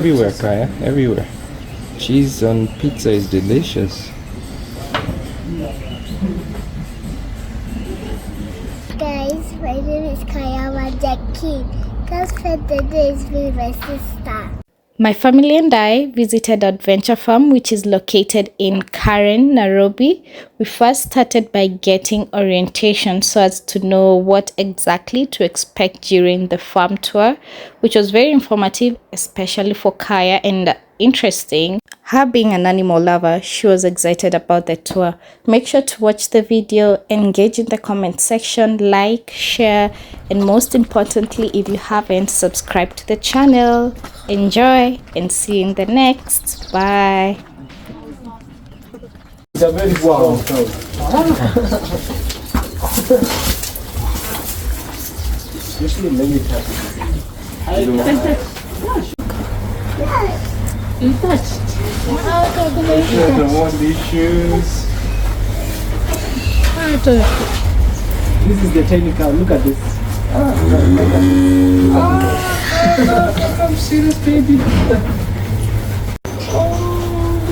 Everywhere, Kaya, everywhere. Cheese on pizza is delicious. Guys, my name is Kaya Jackie. Cause for the days with my sister. My family and I visited Adventure Farm, which is located in Karen, Nairobi. We first started by getting orientation so as to know what exactly to expect during the farm tour, which was very informative, especially for Kaya, and interesting. Her being an animal lover, she was excited about the tour. Make sure to watch the video, engage in the comment section, like, share, and most importantly, if you haven't, subscribe to the channel. Enjoy and see you in the next. Bye. It's a very wow. Usually, let me touch it. You touched. I want these shoes. This is the tiny cow. Look at this. I'm serious, baby.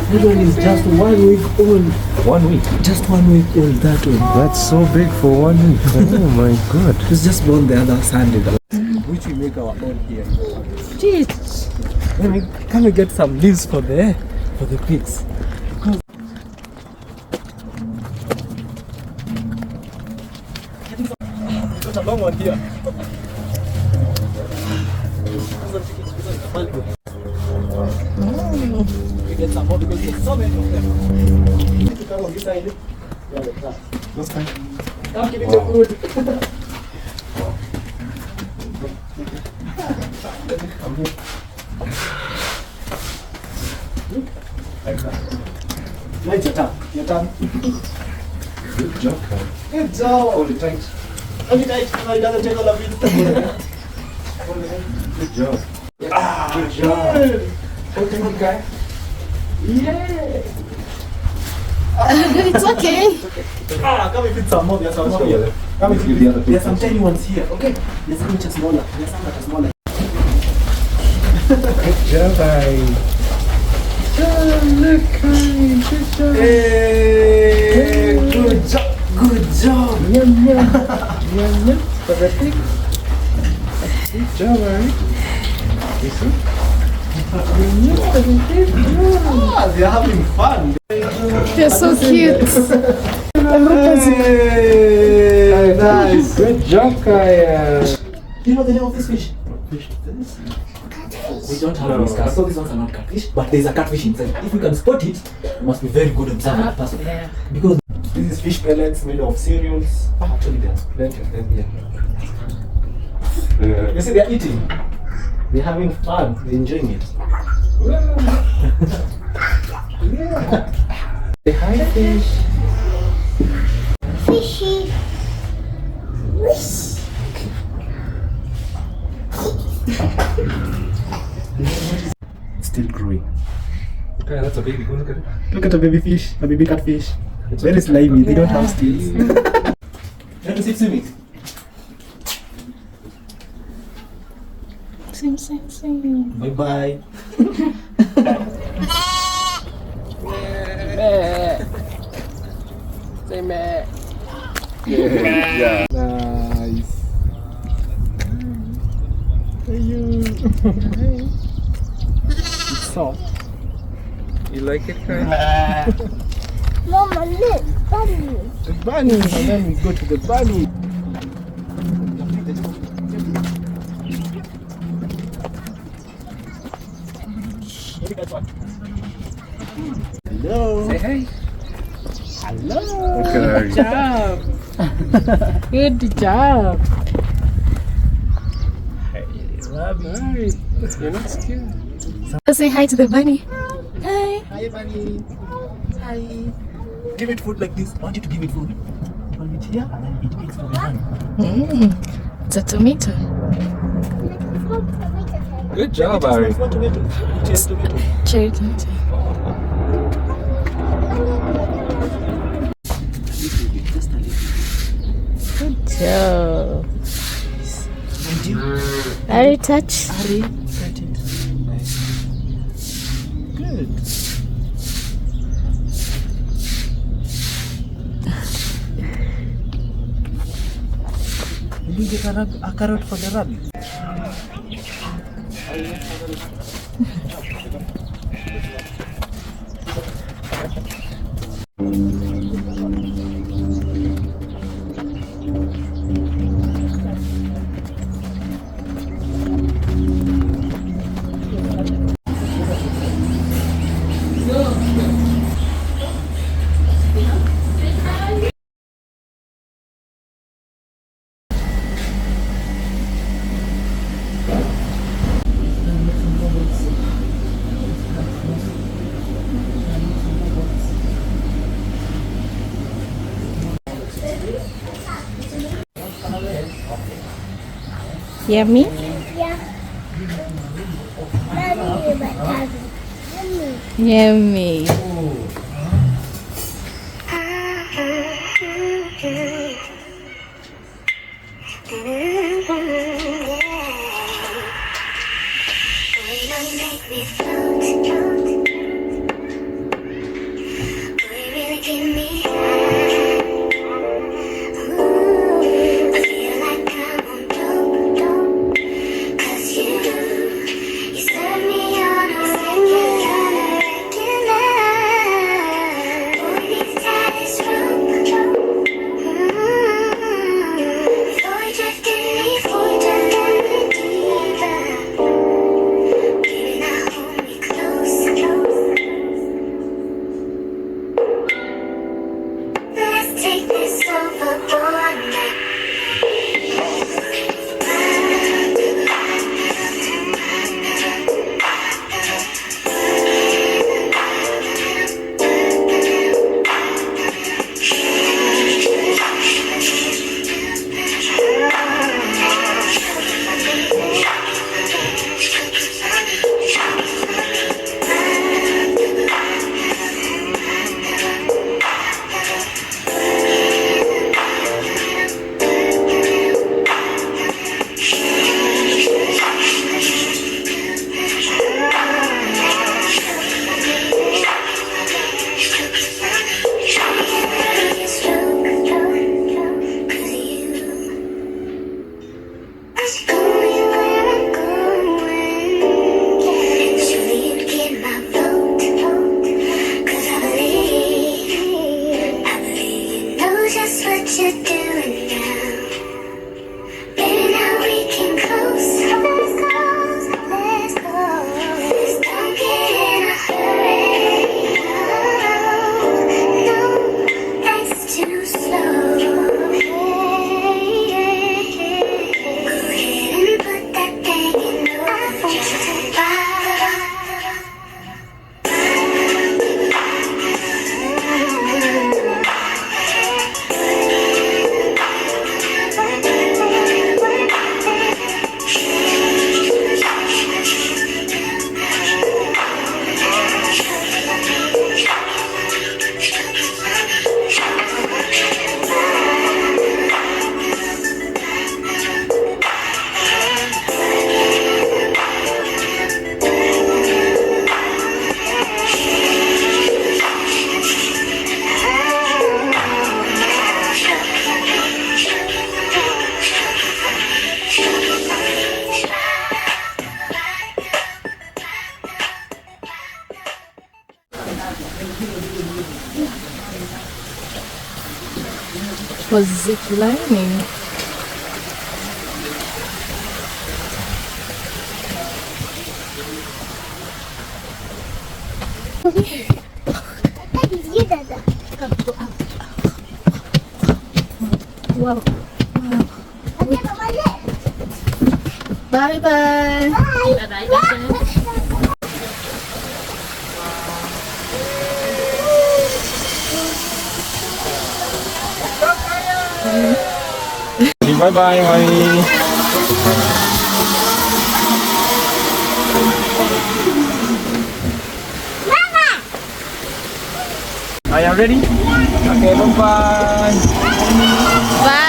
That one is just 1 week old. 1 week. Just 1 week old, that one. That's so big for 1 week. Oh my god. It's just born the other Sunday. Which we make our own here. Jeez. Can we get some leaves for the pigs? Got a long one here. We get some more because there's so many of them. Come on, this side. Yeah, that's fine. Come give it your food. Now it's your turn. Your turn. Good job, Kaya. Good job. Hold it tight. Hold it tight. No, it doesn't take all of it. Good job. Good job. Hold it, guy. Yeah. It's okay. Come and fit some more. There's some more here. Come and fit the other. There's some tiny ones here. Okay. There's some which are smaller. There's some that are smaller. Good job, Kaya. Look, Kaya. Good job. Hey. Good job. Good job. Yum, yum. Yum, yum. For the pig. Good job, Kaya. You see? They're having fun. You're so cute. Hey, nice. Good job, Kaya. Do you know the name of this fish? Fish this? We don't have these cats, so these ones are not catfish, but there's a catfish inside. If you can spot it, you must be very good observant person. Yeah. Because this is fish pellets made of cereals. Actually, there's plenty of them here. You see, they're eating. They're having fun. They're enjoying it. Yeah. Say hi, fish. Fishy. Wish. Still growing. Kaya, that's a baby. Go look at it. Look at a baby fish, a baby catfish. It's very slimy. They don't have scales. Let me see it swimming. Sing. Bye bye. Say meh. Yeah. Nice. You. It's soft. You like it, Kaya? Mama, look, bunny. The bunny, and then we go to the bunny. Hello. Say hi. Hello. Good job. Good job. Hey, Rabbit. You're not scared. Say hi to the bunny. Hi. Hi, bunny. Hi. Give it food like this. I want you to give it food. Hold it here and then it eats from your hand. It's a tomato. Good job, Ari. One tomato. Cheers, tomato. Cherry tomato. Just a little. Good job. And you? Ari touch. Ari, touch it. Nice. good. Did you get a carrot for the rabbit? Yummy? Yeah. Daddy, my cousin. Yummy. Was zip lining. Wow. Bye bye. Bye bye, Mommy. Are you ready? Okay, bye bye. Bye.